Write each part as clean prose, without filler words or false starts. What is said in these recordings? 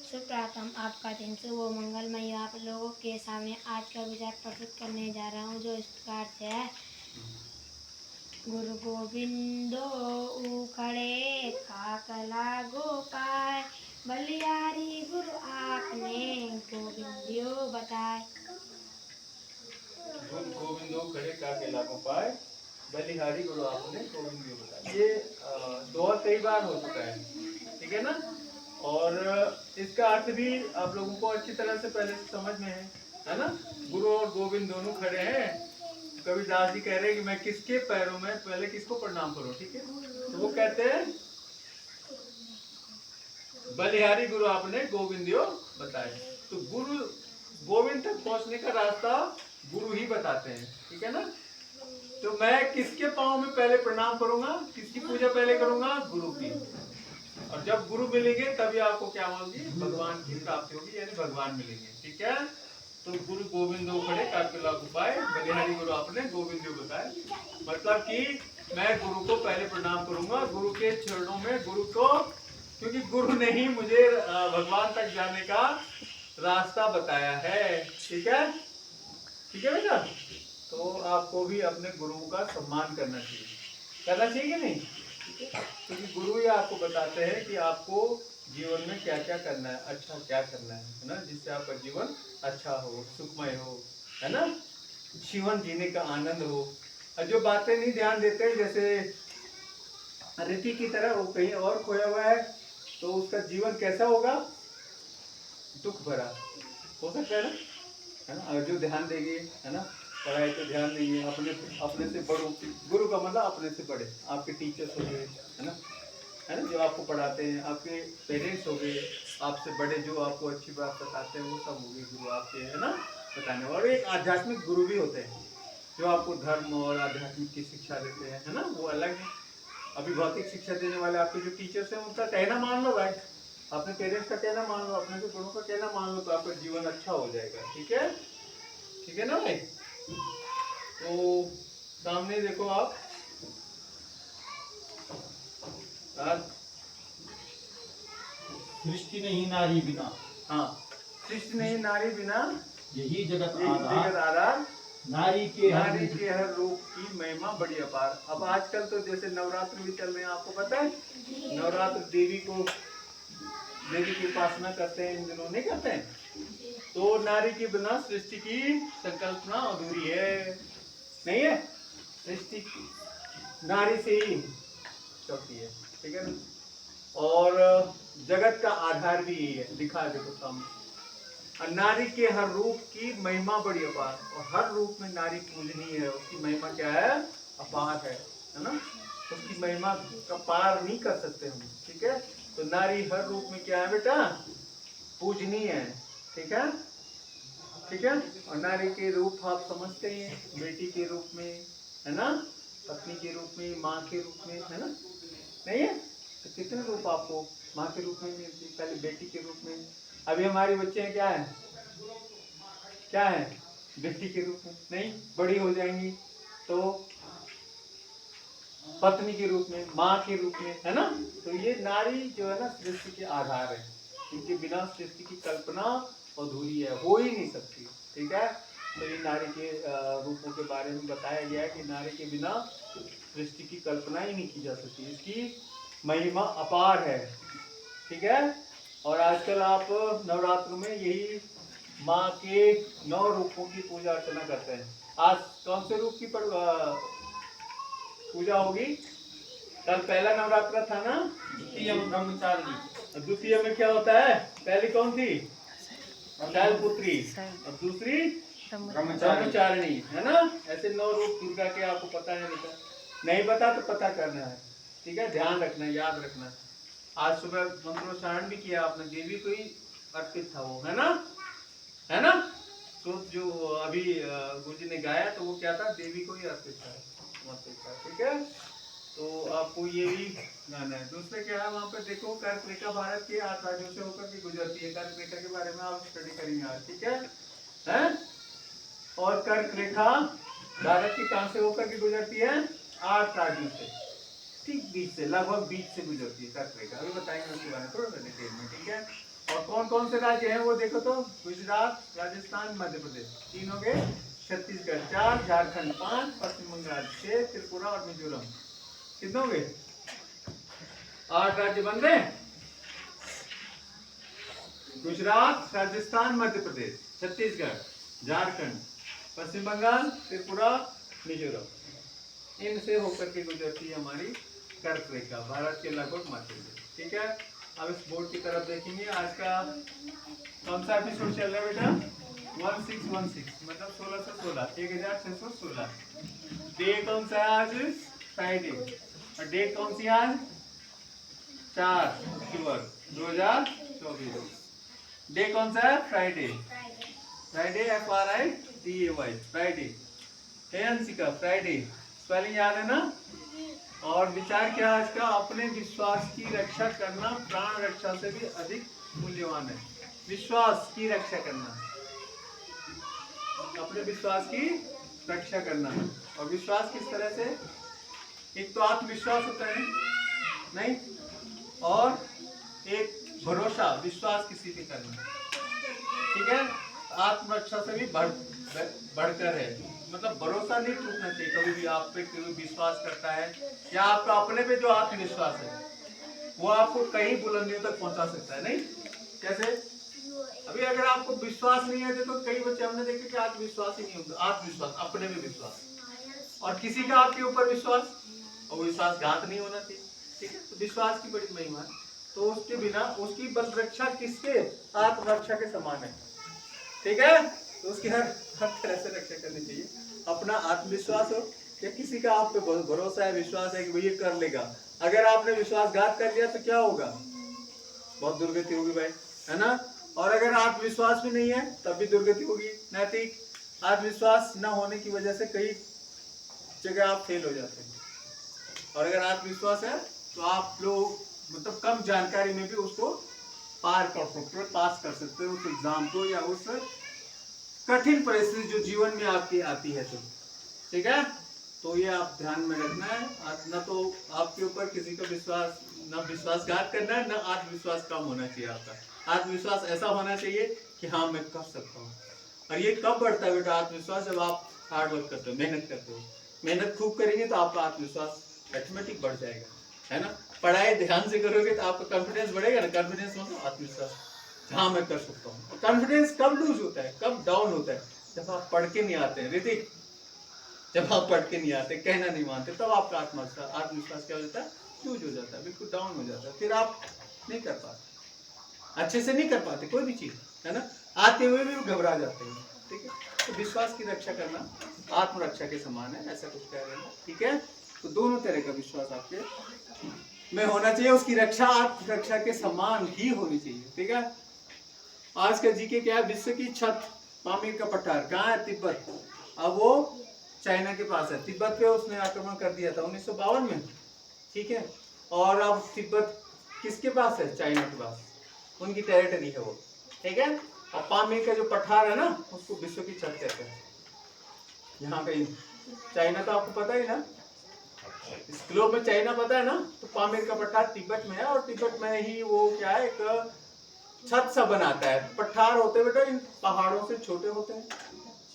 सुप्रभातम, आपका दिन शुभ व मंगलमय। आप लोगों के सामने आज का विचार प्रस्तुत करने जा रहा हूँ, जो इस प्रकार से है। गुरु गोविंदो उखड़े काकला गोपाय, बलिहारी गुरु आपने गोविंदियो बताए। गुरु गोविंदो खड़े काके लागो पाए, बलिहारी गुरु आपने गोविंदियो बताए। ये दोहा कई बार हो चुका है, ठीक है ना। और इसका अर्थ भी आप लोगों को अच्छी तरह से पहले से समझ में है ना। गुरु और गोविंद दोनों खड़े हैं। कबीरदास जी कह रहे हैं कि मैं किसके पैरों में पहले किसको प्रणाम करूं, ठीक है। तो वो कहते हैं बलिहारी गुरु आपने गोविंदियो बताए। तो गुरु गोविंद तक पहुंचने का रास्ता गुरु ही बताते हैं, ठीक है ना। तो मैं किसके पांव में पहले प्रणाम करूंगा, किसकी पूजा पहले करूंगा, गुरु की। और जब गुरु मिलेंगे तभी आपको क्या होगी, भगवान की प्राप्ति होगी, यानी भगवान मिलेंगे, ठीक है। तो गुरु गोविंद खड़े काके उपाय, बलिहारी गुरु आपने गोविंद बताए। मतलब कि मैं गुरु को पहले प्रणाम करूंगा, गुरु के चरणों में, गुरु को, क्योंकि गुरु ने ही मुझे भगवान तक जाने का रास्ता बताया है, ठीक है। ठीक है बेटा। तो आपको भी अपने गुरु का सम्मान करना चाहिए कि नहीं, क्योंकि गुरु ही आपको बताते हैं कि आपको जीवन में क्या क्या करना है, अच्छा क्या करना है ना, जिससे आपका जीवन अच्छा हो, सुखमय हो, है ना, जीवन जीने का आनंद हो। और जो बातें नहीं ध्यान देते, जैसे रीति की तरह वो कहीं और खोया हुआ है, तो उसका जीवन कैसा होगा, दुख भरा हो सकता है ना, है ना। अगर जो ध्यान देंगे, है ना, पढ़ाई पे ध्यान देंगे, अपने अपने से बड़ों, गुरु का मतलब अपने से बड़े, आपके टीचर्स हो गए, है ना, जो आपको पढ़ाते हैं, आपके पेरेंट्स हो गए, आपसे बड़े जो आपको अच्छी बात बताते हैं, वो सब हो गए गुरु आपके, है ना, बताने वाले। और एक आध्यात्मिक गुरु भी होते हैं, जो आपको धर्म और आध्यात्मिक की शिक्षा देते हैं, है ना, वो अलग है। अभी भौतिक शिक्षा देने वाले आपके जो टीचर्स हैं, उनका कहना मान लो भाई, अपने पेरेंट्स का कहना मान लो, अपने से गुरु का कहना मान लो, तो आपका जीवन अच्छा हो जाएगा, ठीक है ना भाई। तो सामने देखो आप, सृष्टि नहीं नारी बिना, हाँ, सृष्टि नहीं नारी बिना, यही जगत आधार, नारी के हर रूप की महिमा बड़ी अपार। अब आजकल तो जैसे नवरात्र भी चल रहे हैं, आपको पता है, नवरात्र देवी की उपासना करते हैं, इन दिनों नहीं करते हैं। तो नारी के बिना सृष्टि की संकल्पना अधूरी है, नहीं है। सृष्टि नारी से ही चलती है, ठीक है ना। और जगत का आधार भी यही है, दिखा देखो सामने। और नारी के हर रूप की महिमा बड़ी अपार, और हर रूप में नारी पूजनीय है, उसकी महिमा क्या है, अपार है ना। उसकी महिमा का पार नहीं कर सकते हम, ठीक है। तो नारी हर रूप में क्या है बेटा, पूजनीय है, ठीक है, ठीक है। और नारी के रूप आप समझते हैं, बेटी के रूप में, है ना, पत्नी के रूप में, माँ के रूप में, है ना, नहीं है। तो कितने रूप आपको माँ के रूप में मिलती, पहले बेटी के रूप में। अभी हमारी बच्चे हैं, क्या है, बेटी के रूप में, नहीं, बड़ी हो जाएंगी तो पत्नी के रूप में, माँ के रूप में, है ना। तो ये नारी जो है ना, सृष्टि के आधार है, इनके बिना सृष्टि की कल्पना अधूरी है, हो ही नहीं सकती, ठीक है। तो ये नारी के रूपों के बारे में बताया गया है कि नारी के बिना सृष्टि की कल्पना ही नहीं की जा सकती, इसकी महिमा अपार है, ठीक है। और आजकल आप नवरात्र में यही माँ के 9 रूपों की पूजा अर्चना करते हैं। आज कौन से रूप की पूजा होगी, कल पहला नवरात्र था ना, द्वितीय ब्रह्मचारिणी। द्वितीय में क्या होता है, पहली कौन थी, शैलपुत्री, और दूसरी ब्रह्मचारिणी, है ना। ऐसे 9 रूप दुर्गा के आपको पता है बेटा, नहीं पता तो पता करना है, ठीक है, ध्यान रखना, याद रखना। आज सुबह मंत्रोच्चारण भी किया आपने, देवी को ही अर्पित था वो, है ना। तो जो अभी गुरुजी ने गाया, तो वो क्या था, देवी को ही अर्पित था, ठीक है। तो आपको ये भी गाना है। दूसरे क्या है, वहाँ पे देखो, कर्क रेखा भारत के 8 राज्यों से होकर के गुजरती है। कर्क रेखा के बारे में आप स्टडी करेंगे आज, ठीक है? और कर्क रेखा भारत की कहां से होकर के गुजरती है, 8 राज्यों से, ठीक बीच से, लगभग बीच से गुजरती है कर्क रेखा। अभी बताएंगे उसके बारे में थोड़ा सा डिटेल में, ठीक है। और कौन कौन से राज्य हैं वो देखो तो, गुजरात, राजस्थान, मध्य प्रदेश 3 हो गए, छत्तीसगढ़ 4, झारखंड 5, पश्चिम बंगाल 6, त्रिपुरा और मिजोरम कितने हो गए? 8 राज्य बन रहे हैं। गुजरात, राजस्थान, मध्य प्रदेश, छत्तीसगढ़, झारखंड, पश्चिम बंगाल, त्रिपुरा, मिजोरम, इनसे होकर के गुजरती है हमारी कर्क रेखा, भारत के लगभग मध्य में। ठीक है, अब इस बोर्ड की तरफ देखेंगे। आज का कौन सा एपिसोड चल रहा है बेटा? 1616, मतलब 16 से 16, 1616। डे कौन सा है आज? फ्राइडे। और डेट कौन सी है आज? 4 अक्टूबर 2024। डे कौन सा है? Friday. Friday, FRIDAY, Friday. Anshika, Friday spelling याद है ना? और विचार क्या आज का? अपने विश्वास की रक्षा करना प्राण रक्षा से भी अधिक मूल्यवान है। विश्वास की रक्षा करना, अपने विश्वास की रक्षा करना। और विश्वास किस तरह से? एक तो आत्मविश्वास होता है नहीं, और एक भरोसा, विश्वास किसी पे करना। ठीक है, आत्मरक्षा से भी बढ़कर है। मतलब भरोसा नहीं टूटना चाहिए कभी भी। आप पे कोई विश्वास करता है या आपका अपने पे जो आत्मविश्वास है वो आपको कई बुलंदियों तक पहुंचा सकता है। नहीं कैसे? अभी अगर आपको विश्वास नहीं है, देखो कई बच्चे हमने देखे कि आत्मविश्वास ही नहीं होता। आत्मविश्वास, अपने में विश्वास, और किसी का आपके ऊपर विश्वास, और विश्वासघात नहीं होना चाहिए। ठीक है, तो विश्वास की बड़ी महिमा है। तो उसके बिना उसकी बल रक्षा किसके? आत्मरक्षा के समान है। ठीक है, तो उसकी हर तरह से रक्षा करनी चाहिए। अपना आत्मविश्वास हो या किसी का आप पे भरोसा है, विश्वास है कि वो ये कर लेगा। अगर आपने विश्वासघात कर लिया तो क्या होगा? बहुत दुर्गति होगी भाई, है ना? और अगर आत्मविश्वास भी नहीं है तब भी दुर्गति होगी। नैतिक आत्मविश्वास न होने की वजह से कई जगह आप फेल हो जाते हैं। और अगर आत्मविश्वास है तो आप लोग मतलब कम जानकारी में भी उसको पार कर सकते हो, पास कर सकते हो उस एग्जाम को या उस कठिन परिस्थिति जो जीवन में आपकी आती है। तो ठीक है, तो ये आप ध्यान में रखना है। न तो आपके ऊपर किसी का विश्वास, न विश्वासघात करना है, न आत्मविश्वास कम होना चाहिए आपका। आत्मविश्वास ऐसा होना चाहिए कि हाँ मैं कर सकता हूँ। और ये कब बढ़ता है बेटा आत्मविश्वास? जब आप हार्ड वर्क करते हो, मेहनत करते हो। मेहनत खूब करेंगे तो आपका आत्मविश्वास ऑटोमेटिक बढ़ जाएगा, है ना? पढ़ाई ध्यान से करोगे तो आपका कॉन्फिडेंस बढ़ेगा ना। कॉन्फिडेंस मतलब आत्मविश्वास, हाँ मैं कर सकता हूँ। कॉन्फिडेंस कब लूज होता है, कब डाउन होता है? जब आप पढ़ के नहीं आते हैं। ऋतिक, जब आप पढ़ के नहीं आते, कहना नहीं मानते, तब आपका आत्मविश्वास क्या हो जाता है? लूज हो जाता है, बिल्कुल डाउन हो जाता है। फिर आप नहीं कर पाते, अच्छे से नहीं कर पाते कोई भी चीज, है ना? आते हुए भी घबरा जाते हैं। ठीक है, तो विश्वास की रक्षा करना आत्मरक्षा के समान है, ऐसा कुछ कह रहे हैं। ठीक है, तो दोनों तरह का विश्वास आपके में होना चाहिए। उसकी रक्षा आत्मरक्षा के समान ही होनी चाहिए। ठीक है, आज का जीके क्या है? विश्व की छत, पामीर का पठार कहाँ है? तिब्बत। अब वो चाइना के पास है। तिब्बत पे उसने आक्रमण कर दिया था 1952 में। ठीक है, और अब तिब्बत किसके पास है? चाइना के पास, उनकी टेरिटरी है वो। ठीक है, और पामीर का जो पठार है ना, उसको विश्व की छत कहते हैं। यहाँ कहीं चाइना तो आपको पता ही ना, इस ग्लोब में चाइना पता है ना, तो पामीर का पठार तिब्बत में है। और तिब्बत में ही वो क्या है, एक छत सा बनाता है। पठार होते बेटा इन पहाड़ों से छोटे होते हैं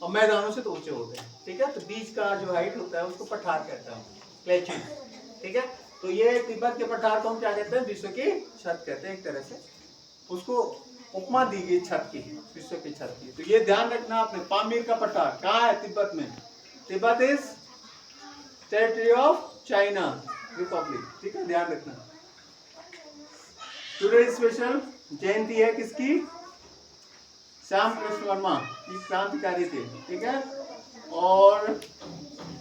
और मैदानों से तो ऊंचे होते हैं। ठीक है, तो बीच का जो हाइट होता है उसको पठार कहता है, प्लेट्यूड। ठीक है, तो ये तिब्बत के पठार को हम क्या कहते हैं? विश्व की छत कहते हैं। एक तरह से उसको उपमा दी गई छत की, विश्व की छत की। तो ये ध्यान रखना आपने, पामीर का पठार कहाँ है? तिब्बत में। Tibet is territory of China Republic. ठीक है, ध्यान रखना। टुडे स्पेशल जयंती है किसकी? श्याम कृष्ण वर्मा, ये क्रांतिकारी थे। ठीक है, और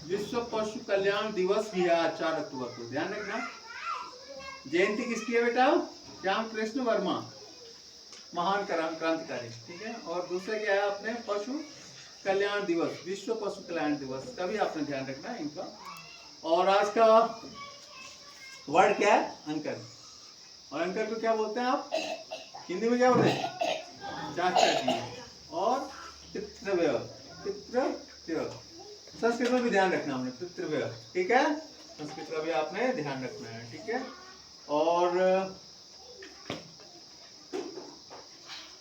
विश्व पशु कल्याण दिवस भी है आज 4 अक्टूबर को, ध्यान रखना। जयंती किसकी है बेटा? श्याम कृष्ण वर्मा, महान क्रांतिकारी। ठीक है, और दूसरे क्या है अपने? पशु कल्याण दिवस, विश्व पशु कल्याण दिवस का भी आपने ध्यान रखना है इनका। और आज का वर्ड क्या है? अंकर। और अंकर को क्या बोलते हैं आप हिंदी में? क्या बोलते हैं? चाचा जी। और पितृव्यय, पितृव्यय संस्कृत में भी ध्यान रखना हमने, पितृव्यय। ठीक है, संस्कृत का भी आपने ध्यान रखना है। ठीक है, और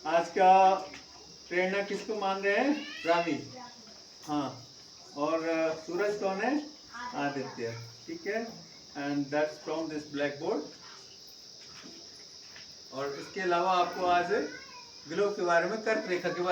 आज का प्रेरणा किसको मान रहे हैं? रामी। हाँ, और सूरज कौन है? आदित्य। ठीक है, and that's from this black board. और इसके अलावा आपको आज ग्लोब के बारे में, कर्क रेखा के बारे